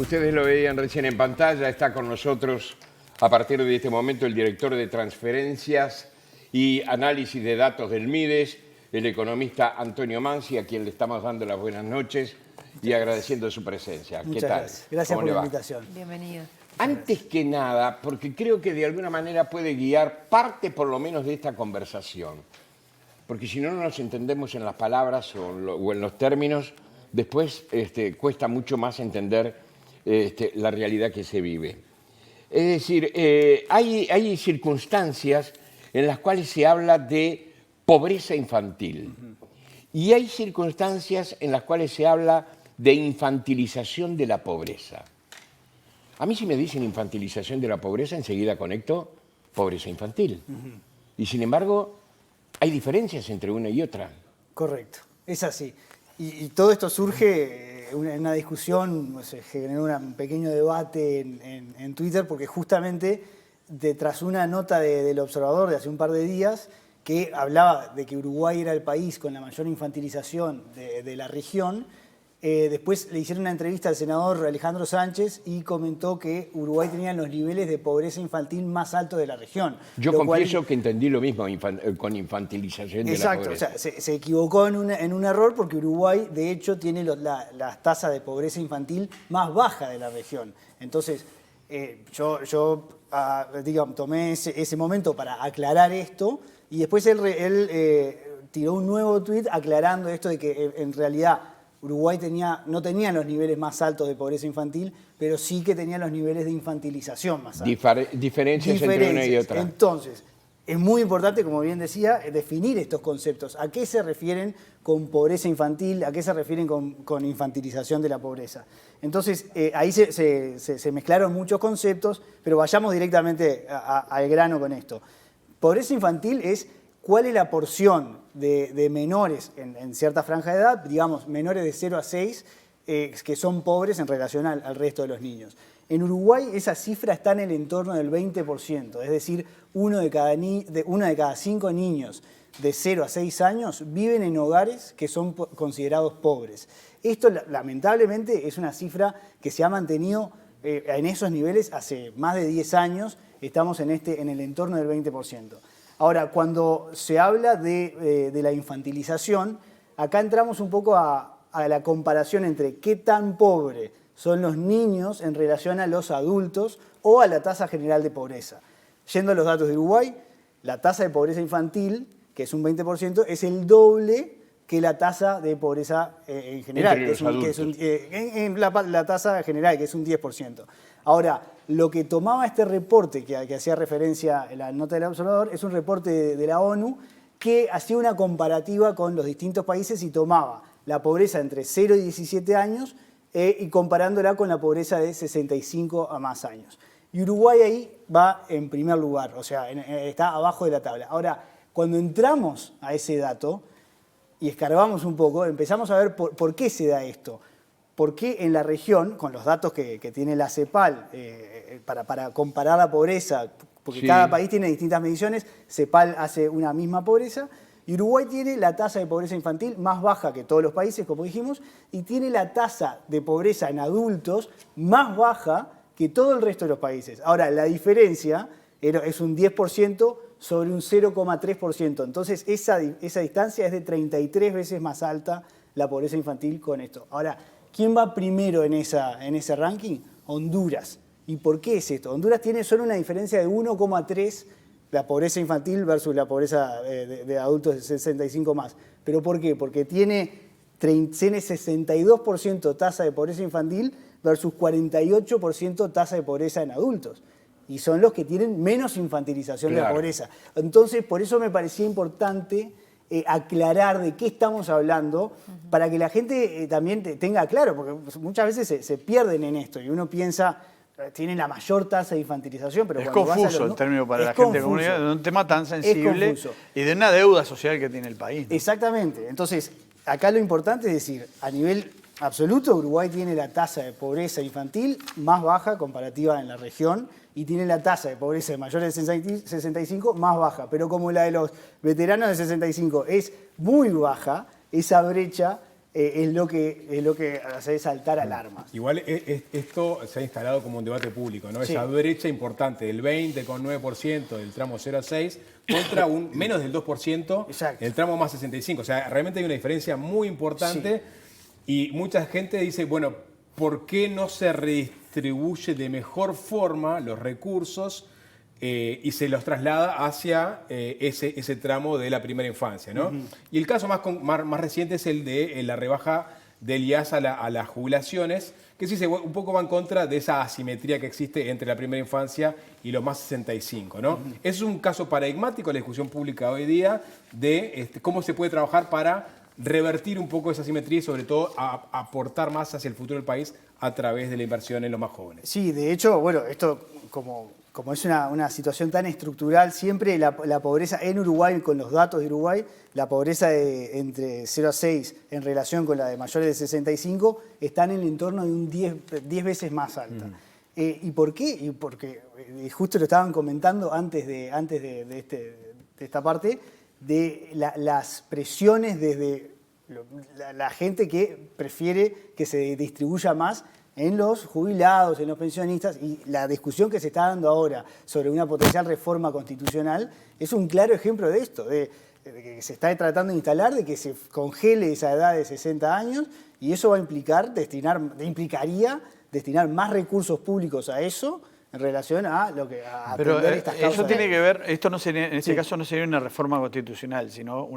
Ustedes lo veían recién en pantalla, está con nosotros a partir de este momento el director de transferencias y análisis de datos del MIDES, el economista Antonio Mansi, a quien le estamos dando las buenas noches y agradeciendo su presencia. Muchas ¿Qué tal? gracias. Gracias por la invitación. Bienvenido. Antes que nada, porque creo que de alguna manera puede guiar parte por lo menos de esta conversación, porque si no nos entendemos en las palabras o en los términos, después cuesta mucho más entender la realidad que se vive. Es decir, hay circunstancias en las cuales se habla de pobreza infantil y hay circunstancias en las cuales se habla de infantilización de la pobreza. A mí si me dicen infantilización de la pobreza, enseguida conecto pobreza infantil. Y sin embargo, hay diferencias entre una y otra. Correcto, es así. Y todo esto surge en una discusión, se generó un pequeño debate en Twitter, porque justamente tras una nota del Observador de hace un par de días, que hablaba de que Uruguay era el país con la mayor infantilización de la región, después le hicieron una entrevista al senador Alejandro Sánchez y comentó que Uruguay tenía los niveles de pobreza infantil más altos de la región. Yo confieso que entendí lo mismo con infantilización de la pobreza. Exacto, o sea, se equivocó en un error porque Uruguay, de hecho, tiene la tasa de pobreza infantil más baja de la región. Entonces, yo tomé ese momento para aclarar esto y después él tiró un nuevo tuit aclarando esto de que en realidad Uruguay no tenía los niveles más altos de pobreza infantil, pero sí que tenía los niveles de infantilización más altos. Diferencias entre una y otra. Entonces, es muy importante, como bien decía, definir estos conceptos. ¿A qué se refieren con pobreza infantil? ¿A qué se refieren con infantilización de la pobreza? Entonces, ahí se mezclaron muchos conceptos, pero vayamos directamente al grano con esto. Pobreza infantil es cuál es la porción de menores en cierta franja de edad, digamos, menores de 0 a 6, que son pobres en relación al resto de los niños. En Uruguay esa cifra está en el entorno del 20%, es decir, uno de cada 5 niños de 0 a 6 años viven en hogares que son considerados pobres. Esto, lamentablemente, es una cifra que se ha mantenido en esos niveles hace más de 10 años, estamos en el entorno del 20%. Ahora, cuando se habla de la infantilización, acá entramos un poco a la comparación entre qué tan pobre son los niños en relación a los adultos o a la tasa general de pobreza. Yendo a los datos de Uruguay, la tasa de pobreza infantil, que es un 20%, es el doble que la tasa de pobreza en general, la tasa general, que es un 10%. Ahora, lo que tomaba este reporte que hacía referencia en la nota del Observador es un reporte de la ONU que hacía una comparativa con los distintos países y tomaba la pobreza entre 0 y 17 años y comparándola con la pobreza de 65 a más años. Y Uruguay ahí va en primer lugar, o sea, está abajo de la tabla. Ahora, cuando entramos a ese dato y escarbamos un poco, empezamos a ver por qué se da esto. ¿Por qué en la región, con los datos que tiene la CEPAL, para comparar la pobreza, porque sí, cada país tiene distintas mediciones, CEPAL hace una misma pobreza, y Uruguay tiene la tasa de pobreza infantil más baja que todos los países, como dijimos, y tiene la tasa de pobreza en adultos más baja que todo el resto de los países. Ahora, la diferencia es un 10% sobre un 0,3%. Entonces, esa distancia es de 33 veces más alta la pobreza infantil con esto. Ahora, ¿quién va primero en ese ranking? Honduras. ¿Y por qué es esto? Honduras tiene solo una diferencia de 1,3 la pobreza infantil versus la pobreza de adultos de 65 más. ¿Pero por qué? Porque tiene 62% tasa de pobreza infantil versus 48% tasa de pobreza en adultos. Y son los que tienen menos infantilización de la pobreza. Entonces, por eso me parecía importante aclarar de qué estamos hablando para que la gente también tenga claro, porque muchas veces se pierden en esto y uno piensa, tienen la mayor tasa de infantilización, pero es confuso el término para la gente de comunidad, de un tema tan sensible y de una deuda social que tiene el país, ¿no? Exactamente. Entonces, acá lo importante es decir, a nivel absoluto, Uruguay tiene la tasa de pobreza infantil más baja comparativa en la región y tiene la tasa de pobreza de mayores de 65 más baja. Pero como la de los veteranos de 65 es muy baja, esa brecha es lo que hace saltar alarmas. Igual esto se ha instalado como un debate público, ¿no? Sí. Esa brecha importante del 20,9% del tramo 0 a 6 contra un menos del 2% Exacto. el tramo más 65. O sea, realmente hay una diferencia muy importante y mucha gente dice, bueno, ¿por qué no se redistribuye de mejor forma los recursos y se los traslada hacia ese tramo de la primera infancia, ¿no? Y el caso más reciente es el de la rebaja del IAS a las jubilaciones, que sí un poco va en contra de esa asimetría que existe entre la primera infancia y los más 65, ¿no? Es un caso paradigmático de la discusión pública hoy día de cómo se puede trabajar para revertir un poco esa asimetría y sobre todo aportar más hacia el futuro del país a través de la inversión en los más jóvenes. Sí, de hecho, bueno, esto como es una situación tan estructural, siempre la pobreza en Uruguay, con los datos de Uruguay, la pobreza entre 0 a 6 en relación con la de mayores de 65 está en el entorno de un 10 veces más alta. ¿Y por qué? Y porque justo lo estaban comentando antes de esta parte, de las presiones desde la gente que prefiere que se distribuya más en los jubilados, en los pensionistas, y la discusión que se está dando ahora sobre una potencial reforma constitucional es un claro ejemplo de esto, de que se está tratando de instalar, de que se congele esa edad de 60 años, y eso va a implicaría destinar más recursos públicos a eso en relación a atender estas causas. Eso tiene que ver, esto no sería, en este caso no sería una reforma constitucional, sino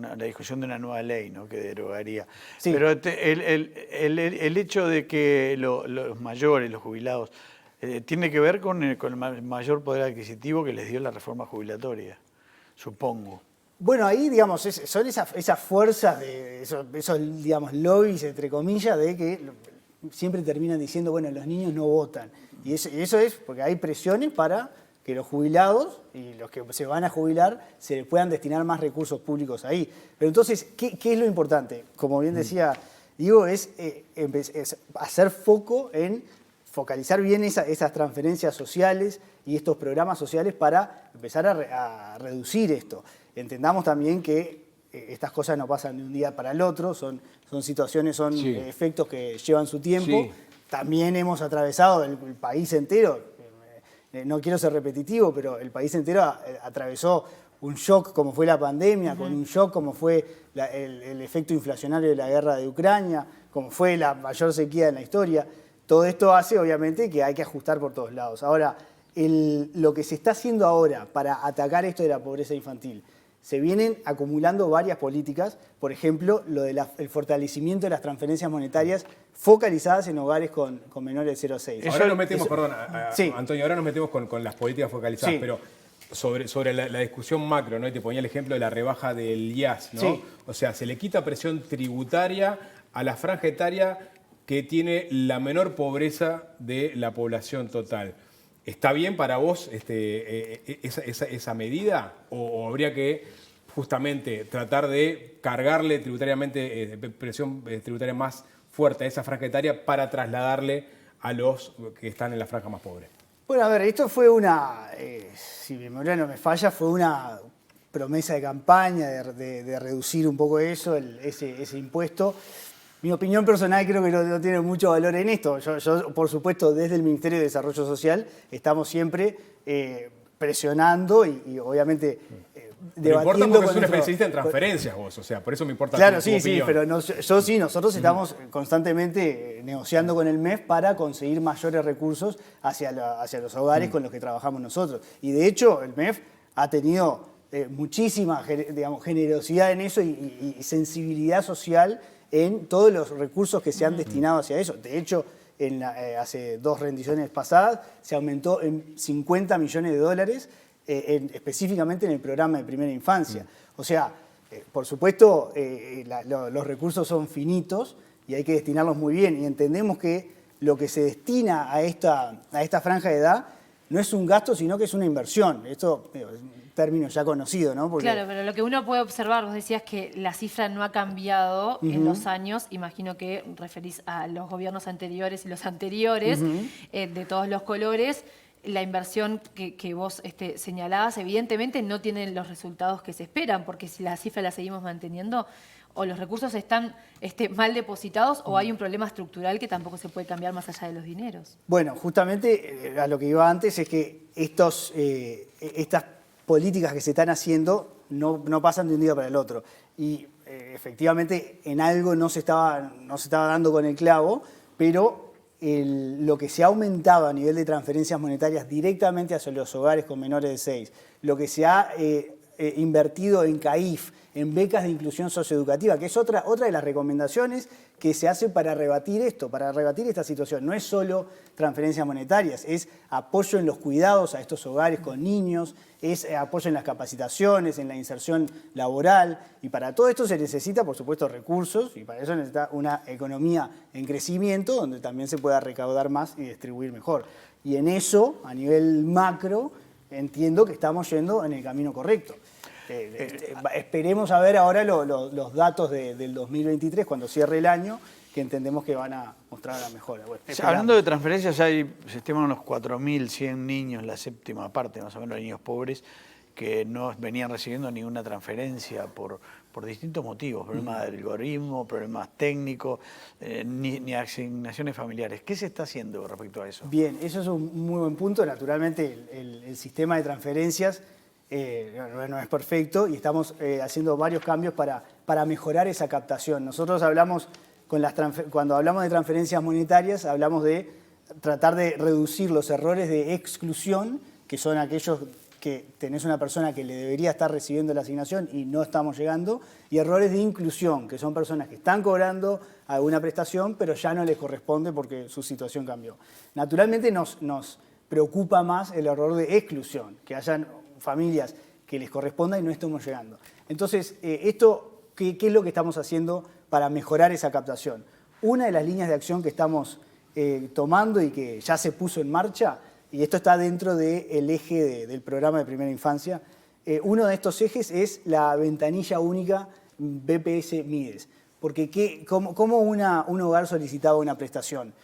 la discusión de una nueva ley, ¿no?, que derogaría. Sí. Pero el hecho de que los mayores, los jubilados, tiene que ver con el mayor poder adquisitivo que les dio la reforma jubilatoria, supongo. Bueno, ahí, digamos, son esas fuerzas, esos, digamos, lobbies, entre comillas, de que siempre terminan diciendo, bueno, los niños no votan. Y eso es porque hay presiones para que los jubilados y los que se van a jubilar se les puedan destinar más recursos públicos ahí. Pero entonces, ¿qué es lo importante? Como bien decía Diego, es hacer foco en focalizar bien esas transferencias sociales y estos programas sociales para empezar a reducir esto. Entendamos también que estas cosas no pasan de un día para el otro, son situaciones, son efectos que llevan su tiempo. Sí. También hemos atravesado el país entero. No quiero ser repetitivo, pero el país entero atravesó un shock como fue la pandemia, con un shock como fue el efecto inflacionario de la guerra de Ucrania, como fue la mayor sequía en la historia. Todo esto hace, obviamente, que hay que ajustar por todos lados. Ahora, lo que se está haciendo ahora para atacar esto de la pobreza infantil, se vienen acumulando varias políticas, por ejemplo, lo del fortalecimiento de las transferencias monetarias focalizadas en hogares con menores de 0 a 6. Ahora nos metemos, Antonio, ahora nos metemos con las políticas focalizadas, pero sobre la discusión macro, ¿no? Y te ponía el ejemplo de la rebaja del IAS, ¿no? Sí. O sea, se le quita presión tributaria a la franja etaria que tiene la menor pobreza de la población total. ¿Está bien para vos esa medida? ¿O habría que justamente tratar de cargarle tributariamente, presión tributaria más fuerte a esa franja etaria para trasladarle a los que están en la franja más pobre? Bueno, a ver, esto fue si mi memoria no me falla, fue una promesa de campaña de reducir un poco ese impuesto. Mi opinión personal creo que no tiene mucho valor en esto. Yo, por supuesto, desde el Ministerio de Desarrollo Social estamos siempre presionando y obviamente debatiendo. Importa porque sos un especialista en transferencias vos, o sea, por eso me importa. Claro, sí, pero nosotros estamos constantemente negociando con el MEF para conseguir mayores recursos hacia los hogares con los que trabajamos nosotros. Y de hecho, el MEF ha tenido muchísima, digamos, generosidad en eso y sensibilidad social en todos los recursos que se han destinado hacia eso. De hecho, hace 2 rendiciones pasadas se aumentó en $50 millones específicamente en el programa de primera infancia. O sea, por supuesto, los recursos son finitos y hay que destinarlos muy bien. Y entendemos que lo que se destina a esta franja de edad no es un gasto, sino que es una inversión. Esto es un término ya conocido, ¿no? Porque... Claro, pero lo que uno puede observar, vos decías que la cifra no ha cambiado en los años, imagino que referís a los gobiernos anteriores y los anteriores, de todos los colores. La inversión que vos señalabas, evidentemente no tiene los resultados que se esperan, porque si la cifra la seguimos manteniendo, o los recursos están mal depositados o hay un problema estructural que tampoco se puede cambiar más allá de los dineros. Bueno, justamente a lo que iba antes es que estas políticas que se están haciendo no pasan de un día para el otro. Y efectivamente en algo no se estaba dando con el clavo, pero lo que se ha aumentado a nivel de transferencias monetarias directamente hacia los hogares con menores de 6, lo que se ha invertido en CAIF, en becas de inclusión socioeducativa, que es otra de las recomendaciones que se hace para rebatir esto, para rebatir esta situación. No es solo transferencias monetarias, es apoyo en los cuidados a estos hogares con niños, es apoyo en las capacitaciones, en la inserción laboral, y para todo esto se necesita, por supuesto, recursos, y para eso necesita una economía en crecimiento, donde también se pueda recaudar más y distribuir mejor. Y en eso, a nivel macro, entiendo que estamos yendo en el camino correcto. Esperemos a ver ahora los datos del 2023, cuando cierre el año, que entendemos que van a mostrar la mejora. Bueno, hablando de transferencias, se estiman unos 4.100 niños, la séptima parte más o menos de niños pobres, que no venían recibiendo ninguna transferencia por distintos motivos, problemas de algoritmo, problemas técnicos, ni asignaciones familiares. ¿Qué se está haciendo respecto a eso? Bien, eso es un muy buen punto. Naturalmente, el sistema de transferencias no es perfecto y estamos haciendo varios cambios para mejorar esa captación. Nosotros hablamos, cuando hablamos de transferencias monetarias, hablamos de tratar de reducir los errores de exclusión, que son aquellos que tenés una persona que le debería estar recibiendo la asignación y no estamos llegando, y errores de inclusión, que son personas que están cobrando alguna prestación, pero ya no les corresponde porque su situación cambió. Naturalmente nos preocupa más el error de exclusión, que hayan familias que les corresponda y no estamos llegando. Entonces, ¿qué es lo que estamos haciendo para mejorar esa captación? Una de las líneas de acción que estamos tomando y que ya se puso en marcha, y esto está dentro del eje del programa de primera infancia, uno de estos ejes es la ventanilla única BPS-MIDES. Porque ¿cómo un hogar solicitaba una prestación?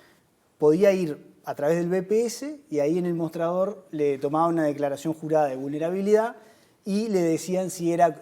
Podía ir a través del BPS y ahí en el mostrador le tomaban una declaración jurada de vulnerabilidad y le decían si era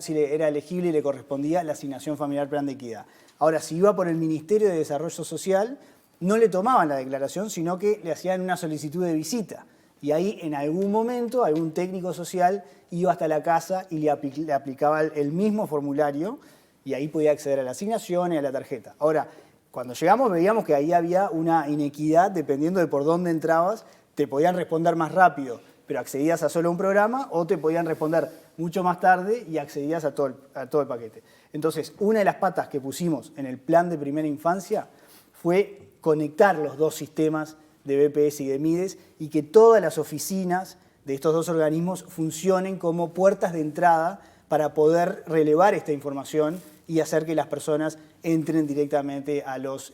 elegible y le correspondía la asignación familiar plan de equidad. Ahora, si iba por el Ministerio de Desarrollo Social, no le tomaban la declaración, sino que le hacían una solicitud de visita. Y ahí, en algún momento, algún técnico social iba hasta la casa y le aplicaba el mismo formulario y ahí podía acceder a la asignación y a la tarjeta. Ahora, cuando llegamos veíamos que ahí había una inequidad, dependiendo de por dónde entrabas, te podían responder más rápido, pero accedías a solo un programa, o te podían responder mucho más tarde y accedías a todo el paquete. Entonces, una de las patas que pusimos en el plan de primera infancia fue conectar los dos sistemas de BPS y de MIDES y que todas las oficinas de estos dos organismos funcionen como puertas de entrada para poder relevar esta información y hacer que las personas entren directamente a los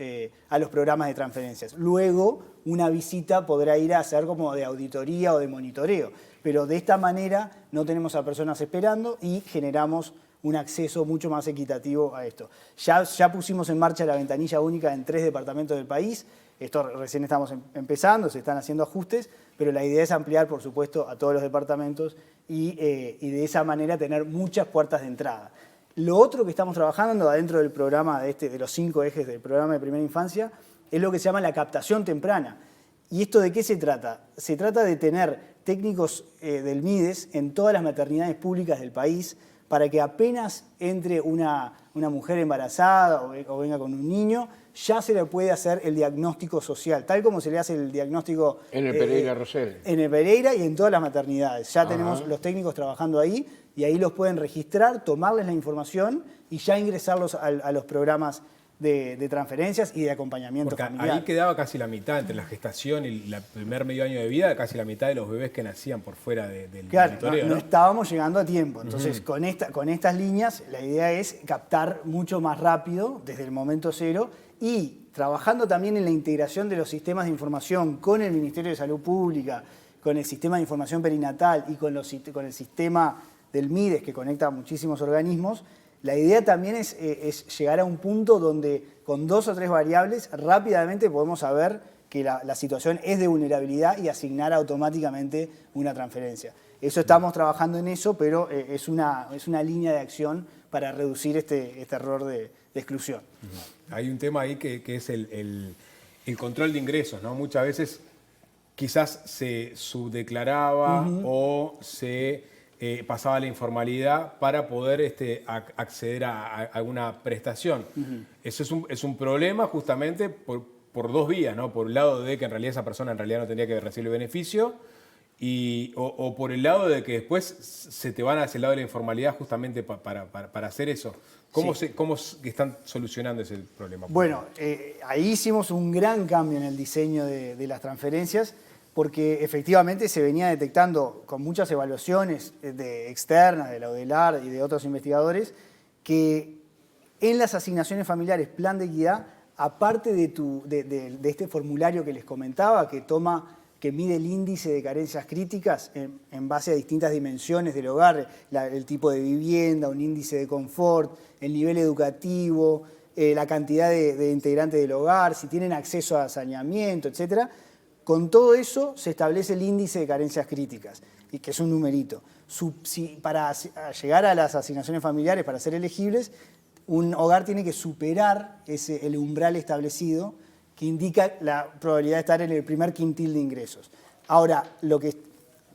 programas de transferencias. Luego, una visita podrá ir a hacer como de auditoría o de monitoreo, pero de esta manera no tenemos a personas esperando y generamos un acceso mucho más equitativo a esto. Ya pusimos en marcha la ventanilla única en 3 departamentos del país. Esto recién estamos empezando, se están haciendo ajustes, pero la idea es ampliar, por supuesto, a todos los departamentos y de esa manera tener muchas puertas de entrada. Lo otro que estamos trabajando adentro del programa de los 5 ejes del programa de primera infancia es lo que se llama la captación temprana. ¿Y esto de qué se trata? Se trata de tener técnicos del MIDES en todas las maternidades públicas del país para que apenas entre una mujer embarazada o venga con un niño, ya se le puede hacer el diagnóstico social, tal como se le hace el diagnóstico en el Pereira Rosell. En el Pereira y en todas las maternidades. Ya tenemos los técnicos trabajando ahí y ahí los pueden registrar, tomarles la información y ya ingresarlos a los programas de transferencias y de acompañamiento familiar. Ahí quedaba casi la mitad entre la gestación y el primer medio año de vida, casi la mitad de los bebés que nacían por fuera del territorio. No estábamos llegando a tiempo. Entonces, con estas líneas, la idea es captar mucho más rápido, desde el momento cero, y trabajando también en la integración de los sistemas de información con el Ministerio de Salud Pública, con el sistema de información perinatal y con el sistema del MIDES, que conecta a muchísimos organismos. La idea también es llegar a un punto donde con 2 o 3 variables rápidamente podemos saber que la situación es de vulnerabilidad y asignar automáticamente una transferencia. Estamos trabajando en eso, pero es una línea de acción para reducir este error de exclusión. Hay un tema ahí que es el control de ingresos, ¿no? Muchas veces quizás se subdeclaraba o se pasaba a la informalidad para poder acceder a alguna prestación. Eso es un problema justamente por dos vías, ¿no? Por un lado de que en realidad esa persona en realidad no tendría que recibir el beneficio o por el lado de que después se te van hacia el lado de la informalidad justamente para hacer eso. ¿Cómo están solucionando ese problema? Bueno, ahí hicimos un gran cambio en el diseño de las transferencias, porque efectivamente se venía detectando con muchas evaluaciones externas de la ODELAR y de otros investigadores que en las asignaciones familiares Plan de Equidad, aparte de este formulario que les comentaba, que mide el índice de carencias críticas en base a distintas dimensiones del hogar, el tipo de vivienda, un índice de confort, el nivel educativo, la cantidad de integrantes del hogar, si tienen acceso a saneamiento, etcétera. Con todo eso se establece el índice de carencias críticas, y que es un numerito. Para llegar a las asignaciones familiares, para ser elegibles, un hogar tiene que superar el umbral establecido que indica la probabilidad de estar en el primer quintil de ingresos. Ahora,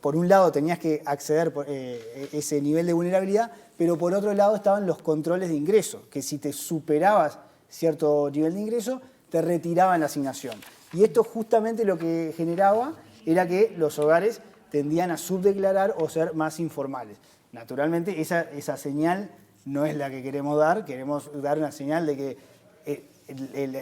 por un lado tenías que acceder por ese nivel de vulnerabilidad, pero por otro lado estaban los controles de ingreso, que si te superabas cierto nivel de ingreso, te retiraban la asignación. Y esto justamente lo que generaba era que los hogares tendían a subdeclarar o ser más informales. Naturalmente, esa señal no es la que queremos dar una señal de que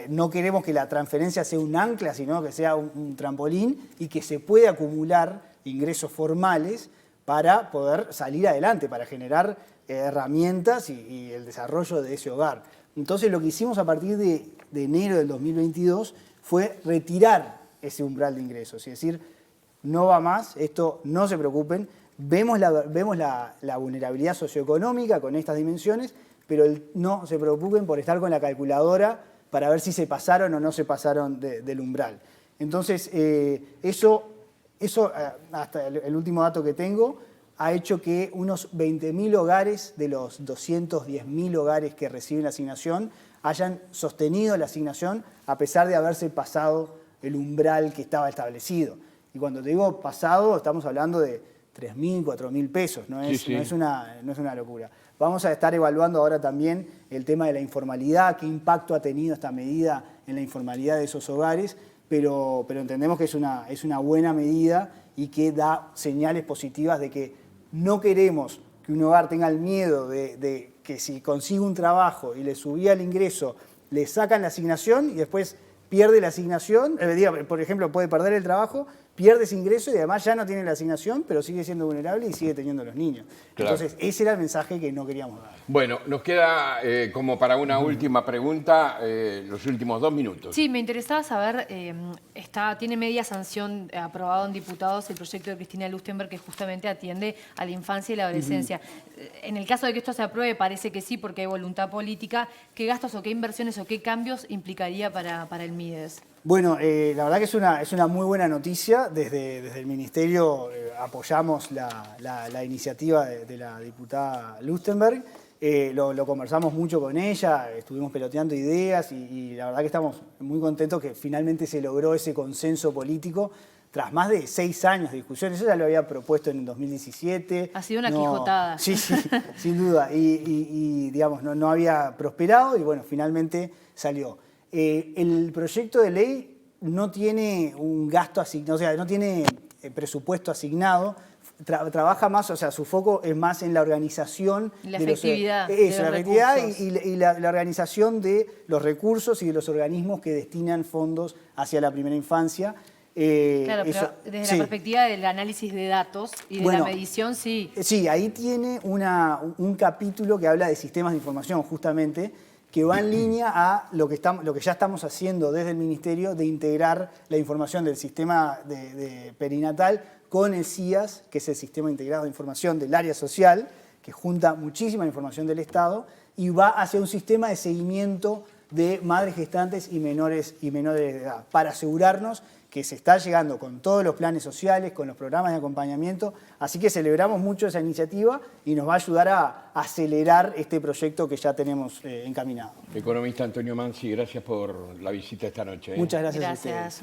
no queremos que la transferencia sea un ancla, sino que sea un trampolín y que se pueda acumular ingresos formales para poder salir adelante, para generar herramientas y el desarrollo de ese hogar. Entonces, lo que hicimos a partir de enero del 2022 fue retirar ese umbral de ingresos, es decir, no va más, esto no se preocupen, vemos la vulnerabilidad socioeconómica con estas dimensiones, pero no se preocupen por estar con la calculadora para ver si se pasaron o no se pasaron del umbral. Entonces, eso hasta el último dato que tengo, ha hecho que unos 20.000 hogares de los 210.000 hogares que reciben la asignación hayan sostenido la asignación a pesar de haberse pasado el umbral que estaba establecido. Y cuando te digo pasado, estamos hablando de 3.000, 4.000 pesos, no es una locura. Vamos a estar evaluando ahora también el tema de la informalidad, qué impacto ha tenido esta medida en la informalidad de esos hogares, pero entendemos que es una buena medida y que da señales positivas de que no queremos que un hogar tenga el miedo de que si consigue un trabajo y le subía el ingreso, le sacan la asignación y después pierde la asignación, por ejemplo, puede perder el trabajo, pierde ese ingreso y además ya no tiene la asignación, pero sigue siendo vulnerable y sigue teniendo los niños. Claro. Entonces, ese era el mensaje que no queríamos dar. Bueno, nos queda como para una última pregunta, los últimos 2 minutos. Sí, me interesaba saber, tiene media sanción aprobado en diputados el proyecto de Cristina Lustenberg que justamente atiende a la infancia y la adolescencia. En el caso de que esto se apruebe, parece que sí, porque hay voluntad política. ¿Qué gastos o qué inversiones o qué cambios implicaría para el MIDES? Bueno, la verdad que es una muy buena noticia. Desde el Ministerio apoyamos la iniciativa de la diputada Lustenberg. Lo conversamos mucho con ella, estuvimos peloteando ideas y la verdad que estamos muy contentos que finalmente se logró ese consenso político tras más de 6 años de discusión. Eso ya lo había propuesto en 2017. Ha sido una quijotada. Sí, sin duda. Y digamos, no había prosperado y bueno, finalmente salió. El proyecto de ley no tiene un gasto asignado, o sea, no tiene presupuesto asignado, trabaja más, o sea, su foco es más en la organización. La efectividad. La efectividad y la organización de los recursos y de los organismos que destinan fondos hacia la primera infancia. Claro, pero desde la perspectiva del análisis de datos y de la medición, sí. Sí, ahí tiene un capítulo que habla de sistemas de información, justamente, que va en línea a lo que ya estamos haciendo desde el Ministerio de integrar la información del sistema de perinatal con el SIAS, que es el Sistema Integrado de Información del Área Social, que junta muchísima información del Estado y va hacia un sistema de seguimiento de madres gestantes y menores de edad, para asegurarnos que se está llegando con todos los planes sociales, con los programas de acompañamiento. Así que celebramos mucho esa iniciativa y nos va a ayudar a acelerar este proyecto que ya tenemos encaminado. Economista Antonio Mansi, gracias por la visita esta noche. Muchas gracias a ustedes. Gracias.